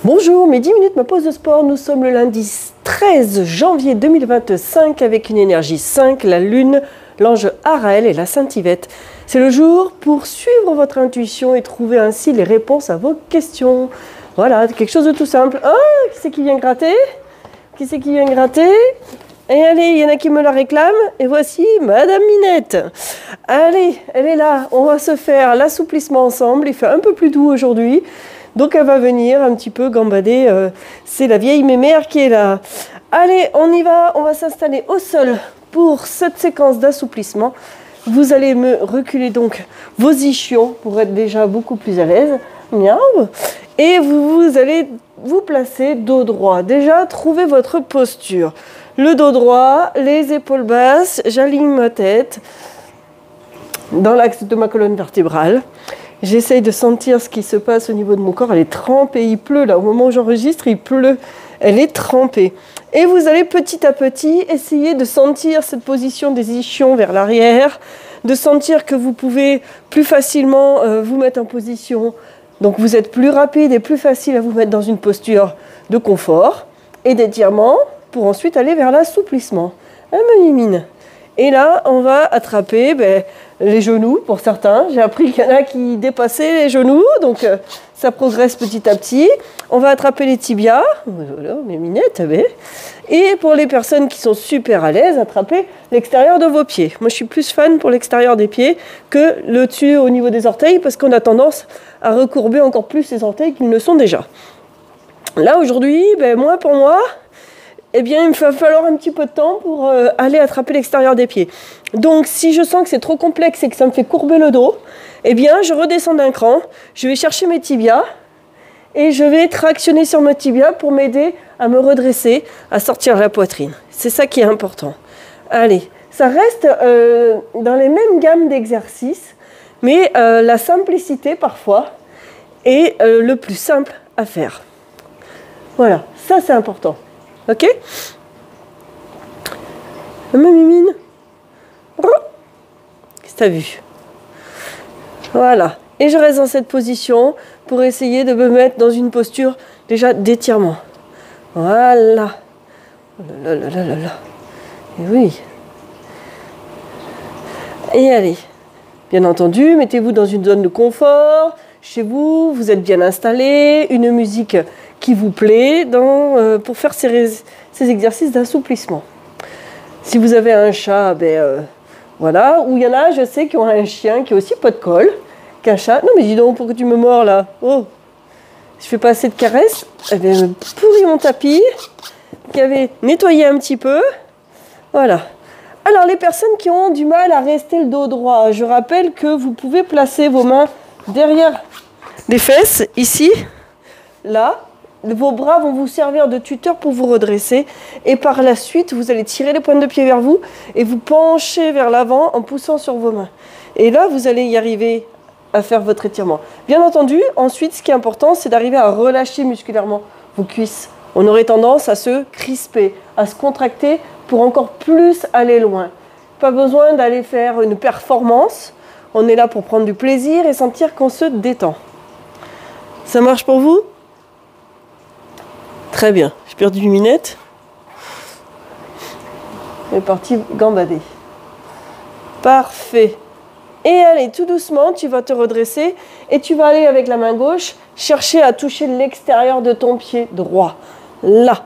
Bonjour, mes 10 minutes, ma pause de sport. Nous sommes le lundi 13 janvier 2025 avec une énergie 5, la lune, l'ange Araël et la Sainte Yvette. C'est le jour pour suivre votre intuition et trouver ainsi les réponses à vos questions. Voilà, quelque chose de tout simple. Ah, qui c'est qui vient gratter? Qui c'est qui vient gratter? Et allez, il y en a qui me la réclament. Et voici Madame Minette. Allez, elle est là. On va se faire l'assouplissement ensemble. Il fait un peu plus doux aujourd'hui. Donc elle va venir un petit peu gambader. C'est la vieille mémère qui est là. Allez, on y va. On va s'installer au sol pour cette séquence d'assouplissement. Vous allez me reculer donc vos ischions pour être déjà beaucoup plus à l'aise. Miaou. Et vous allez vous placer dos droit. Déjà, trouvez votre posture. Le dos droit, les épaules basses. J'aligne ma tête dans l'axe de ma colonne vertébrale. J'essaye de sentir ce qui se passe au niveau de mon corps. Elle est trempée, il pleut là. Au moment où j'enregistre, il pleut. Elle est trempée. Et vous allez petit à petit essayer de sentir cette position des ischions vers l'arrière, de sentir que vous pouvez plus facilement vous mettre en position. Donc vous êtes plus rapide et plus facile à vous mettre dans une posture de confort et d'étirement pour ensuite aller vers l'assouplissement. Elle me mimine. Et là, on va attraper les genoux pour certains. J'ai appris qu'il y en a qui dépassaient les genoux, donc ça progresse petit à petit. On va attraper les tibias, voilà, mes minettes. Et pour les personnes qui sont super à l'aise, attraper l'extérieur de vos pieds. Moi, je suis plus fan pour l'extérieur des pieds que le dessus au niveau des orteils, parce qu'on a tendance à recourber encore plus les orteils qu'ils ne sont déjà. Là, aujourd'hui, pour moi, eh bien, il me va falloir un petit peu de temps pour aller attraper l'extérieur des pieds. Donc, si je sens que c'est trop complexe et que ça me fait courber le dos, eh bien, je redescends d'un cran, je vais chercher mes tibias et je vais tractionner sur mes tibias pour m'aider à me redresser, à sortir la poitrine. C'est ça qui est important. Allez, ça reste dans les mêmes gammes d'exercices, mais la simplicité, parfois, est le plus simple à faire. Voilà, ça, c'est important. Ok? Ma mimine. Qu'est-ce que tu as vu? Voilà. Et je reste dans cette position pour essayer de me mettre dans une posture déjà d'étirement. Voilà. Oh là là là là là. Et oui. Et allez. Bien entendu, mettez-vous dans une zone de confort. Chez vous, vous êtes bien installé. Une musique qui vous plaît pour faire ces exercices d'assouplissement. Si vous avez un chat, voilà, ou il y en a, je sais, qui ont un chien qui a aussi pas de colle, qu'un chat. Non mais dis donc, pourquoi tu me mords là? Oh, je fais pas assez de caresses. Elle avait pourri mon tapis, qui avait nettoyé un petit peu. Voilà. Alors les personnes qui ont du mal à rester le dos droit, je rappelle que vous pouvez placer vos mains derrière les fesses, ici, là. Vos bras vont vous servir de tuteur pour vous redresser et par la suite, vous allez tirer les pointes de pied vers vous et vous pencher vers l'avant en poussant sur vos mains. Et là, vous allez y arriver à faire votre étirement. Bien entendu, ensuite, ce qui est important, c'est d'arriver à relâcher musculairement vos cuisses. On aurait tendance à se crisper, à se contracter pour encore plus aller loin. Pas besoin d'aller faire une performance. On est là pour prendre du plaisir et sentir qu'on se détend. Ça marche pour vous ? Très bien, j'ai perdu une minette. Elle est partie gambader. Parfait. Et allez, tout doucement, tu vas te redresser et tu vas aller avec la main gauche chercher à toucher l'extérieur de ton pied droit. Là.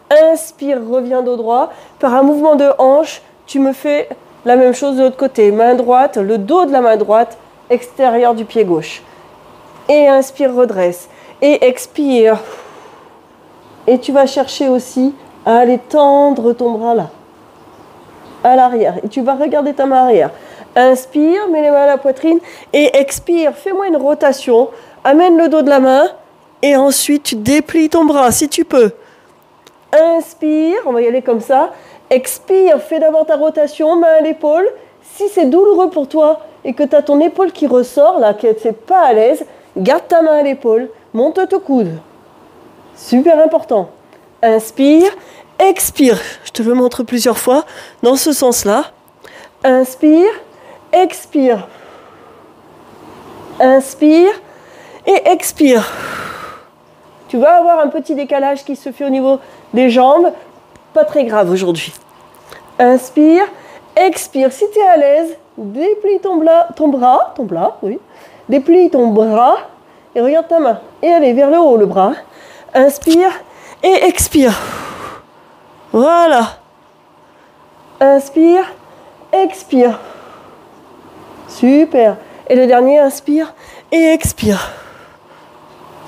Inspire, reviens dos droit. Par un mouvement de hanche, tu me fais la même chose de l'autre côté. Main droite, le dos de la main droite, extérieur du pied gauche. Et inspire, redresse. Et expire. Et tu vas chercher aussi à aller tendre ton bras là, à l'arrière. Et tu vas regarder ta main arrière. Inspire, mets les mains à la poitrine. Et expire, fais-moi une rotation. Amène le dos de la main. Et ensuite, tu déplies ton bras si tu peux. Inspire, on va y aller comme ça. Expire, fais d'abord ta rotation, main à l'épaule. Si c'est douloureux pour toi et que tu as ton épaule qui ressort, là, que tu n'es pas à l'aise, garde ta main à l'épaule, monte ton coude. Super important. Inspire, expire. Je te le montre plusieurs fois dans ce sens-là. Inspire, expire. Inspire et expire. Tu vas avoir un petit décalage qui se fait au niveau des jambes. Pas très grave aujourd'hui. Inspire, expire. Si tu es à l'aise, déplie ton bras, oui. Déplie ton bras et regarde ta main. Et allez, vers le haut le bras. Inspire et expire. Voilà. Inspire, expire. Super. Et le dernier, inspire et expire.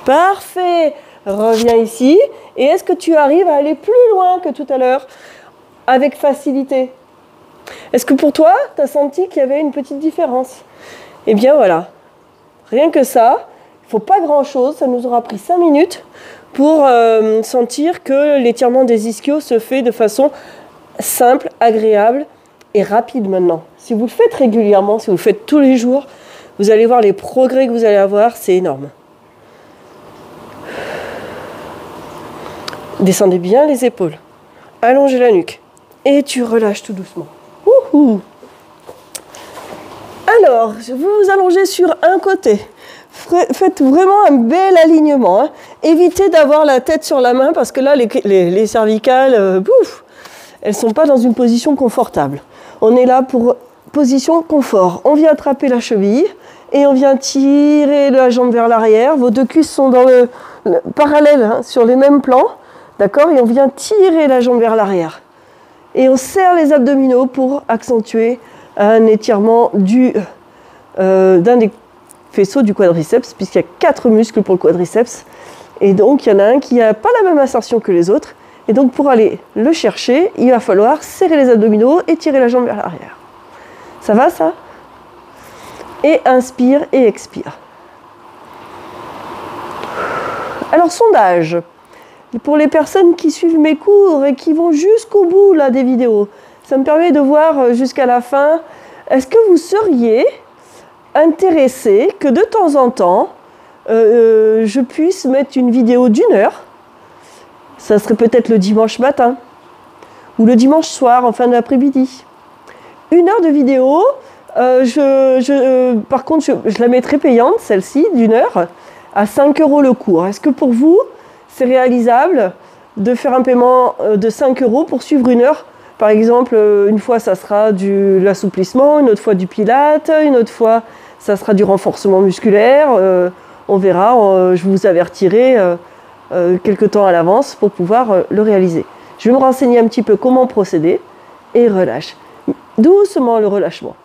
Parfait. Reviens ici. Et est-ce que tu arrives à aller plus loin que tout à l'heure avec facilité? Est-ce que pour toi, tu as senti qu'il y avait une petite différence? Eh bien voilà. Rien que ça, il ne faut pas grand-chose. Ça nous aura pris 5 minutes pour sentir que l'étirement des ischios se fait de façon simple, agréable et rapide maintenant. Si vous le faites régulièrement, si vous le faites tous les jours, vous allez voir les progrès que vous allez avoir, c'est énorme. Descendez bien les épaules, allongez la nuque et tu relâches tout doucement. Ouhou. Alors, vous vous allongez sur un côté. Faites vraiment un bel alignement. Hein. Évitez d'avoir la tête sur la main parce que là, les cervicales, elles ne sont pas dans une position confortable. On est là pour position confort. On vient attraper la cheville et on vient tirer la jambe vers l'arrière. Vos deux cuisses sont dans le parallèle, hein, sur les mêmes plans. D'accord? Et on vient tirer la jambe vers l'arrière. Et on serre les abdominaux pour accentuer un étirement d'un des faisceaux du quadriceps, puisqu'il y a 4 muscles pour le quadriceps. Et donc, il y en a un qui n'a pas la même insertion que les autres. Et donc, pour aller le chercher, il va falloir serrer les abdominaux et tirer la jambe vers l'arrière. Ça va, ça? Et inspire et expire. Alors, sondage. Pour les personnes qui suivent mes cours et qui vont jusqu'au bout là, des vidéos, ça me permet de voir jusqu'à la fin. Est-ce que vous seriez intéressé que de temps en temps, je puisse mettre une vidéo d'1 heure? Ça serait peut-être le dimanche matin ou le dimanche soir en fin d'après-midi. 1 heure de vidéo, par contre, je la mettrai payante, celle-ci, d'1 heure, à 5 € le cours. Est-ce que pour vous, c'est réalisable de faire un paiement de 5 € pour suivre 1 heure? Par exemple, une fois, ça sera de l'assouplissement, une autre fois du pilate, une autre fois, ça sera du renforcement musculaire. On verra, je vous avertirai quelque temps à l'avance pour pouvoir le réaliser. Je vais me renseigner un petit peu comment procéder et relâche. Doucement le relâchement.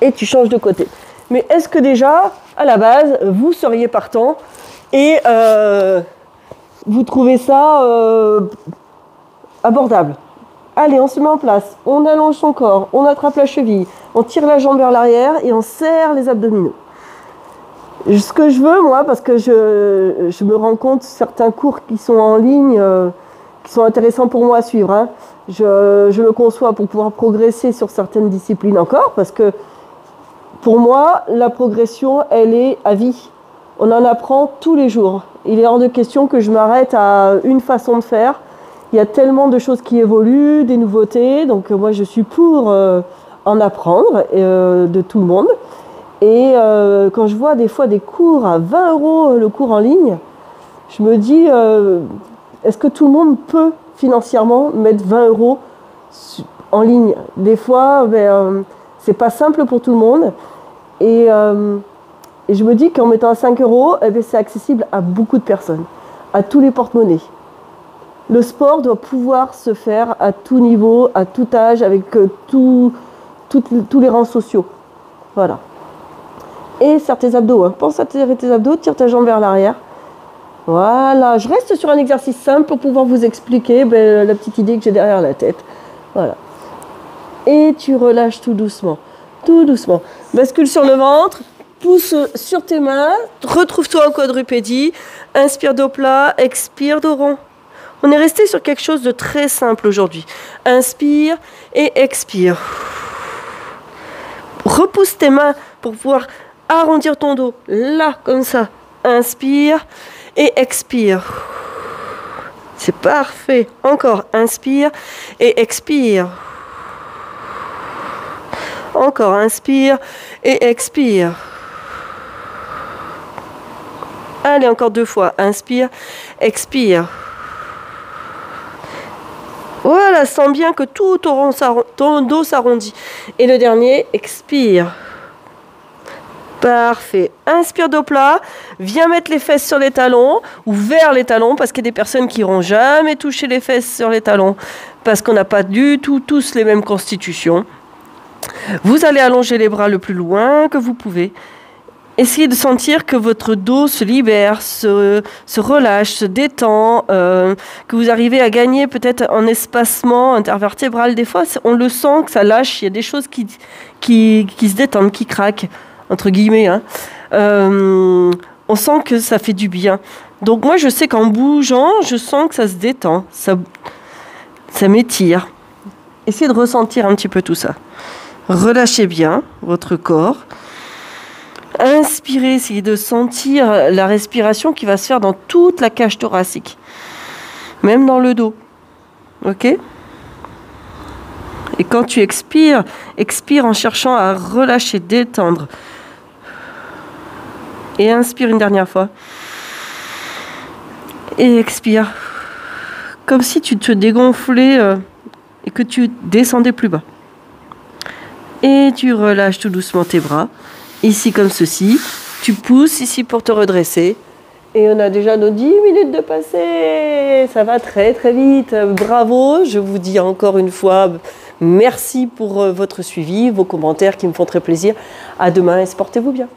Et tu changes de côté. Mais est-ce que déjà, à la base, vous seriez partant et vous trouvez ça abordable? Allez, on se met en place, on allonge son corps, on attrape la cheville, on tire la jambe vers l'arrière et on serre les abdominaux. Ce que je veux, moi, parce que je me rends compte, certains cours qui sont en ligne, qui sont intéressants pour moi à suivre, hein. Je le conçois pour pouvoir progresser sur certaines disciplines encore, parce que pour moi, la progression, elle est à vie. On en apprend tous les jours. Il est hors de question que je m'arrête à une façon de faire. Il y a tellement de choses qui évoluent, des nouveautés, donc moi je suis pour en apprendre de tout le monde. Et quand je vois des fois des cours à 20 € le cours en ligne, je me dis, est-ce que tout le monde peut financièrement mettre 20 € en ligne? Des fois, c'est pas simple pour tout le monde. Et je me dis qu'en mettant à 5 €, c'est accessible à beaucoup de personnes, à tous les porte-monnaies. Le sport doit pouvoir se faire à tout niveau, à tout âge, avec tous les rangs sociaux. Voilà. Et serre tes abdos. Hein. Pense à serrer tes abdos, tire ta jambe vers l'arrière. Voilà. Je reste sur un exercice simple pour pouvoir vous expliquer la petite idée que j'ai derrière la tête. Voilà. Et tu relâches tout doucement. Tout doucement. Bascule sur le ventre. Pousse sur tes mains. Retrouve-toi en quadrupédie. Inspire dos plat. Expire dos rond. On est resté sur quelque chose de très simple aujourd'hui. Inspire et expire. Repousse tes mains pour pouvoir arrondir ton dos. Là, comme ça. Inspire et expire. C'est parfait. Encore. Inspire et expire. Encore. Inspire et expire. Allez, encore 2 fois. Inspire, expire. Voilà, sens bien que tout ton dos s'arrondit. Et le dernier, expire. Parfait. Inspire dos plat. Viens mettre les fesses sur les talons ou vers les talons parce qu'il y a des personnes qui n'auront jamais touché les fesses sur les talons parce qu'on n'a pas du tout tous les mêmes constitutions. Vous allez allonger les bras le plus loin que vous pouvez. Essayez de sentir que votre dos se libère, se relâche, se détend, que vous arrivez à gagner peut-être en espacement intervertébral. Des fois, on le sent que ça lâche, il y a des choses qui se détendent, qui craquent, entre guillemets. Hein. On sent que ça fait du bien. Donc moi, je sais qu'en bougeant, je sens que ça se détend, ça m'étire. Essayez de ressentir un petit peu tout ça. Relâchez bien votre corps. Inspirez, essayez de sentir la respiration qui va se faire dans toute la cage thoracique, même dans le dos. Ok ? Et quand tu expires, expire en cherchant à relâcher, détendre. Et inspire une dernière fois. Et expire. Comme si tu te dégonflais et que tu descendais plus bas. Et tu relâches tout doucement tes bras. Ici comme ceci, tu pousses ici pour te redresser. Et on a déjà nos 10 minutes de passé. Ça va très très vite. Bravo, je vous dis encore une fois, merci pour votre suivi, vos commentaires qui me font très plaisir. À demain et portez-vous bien.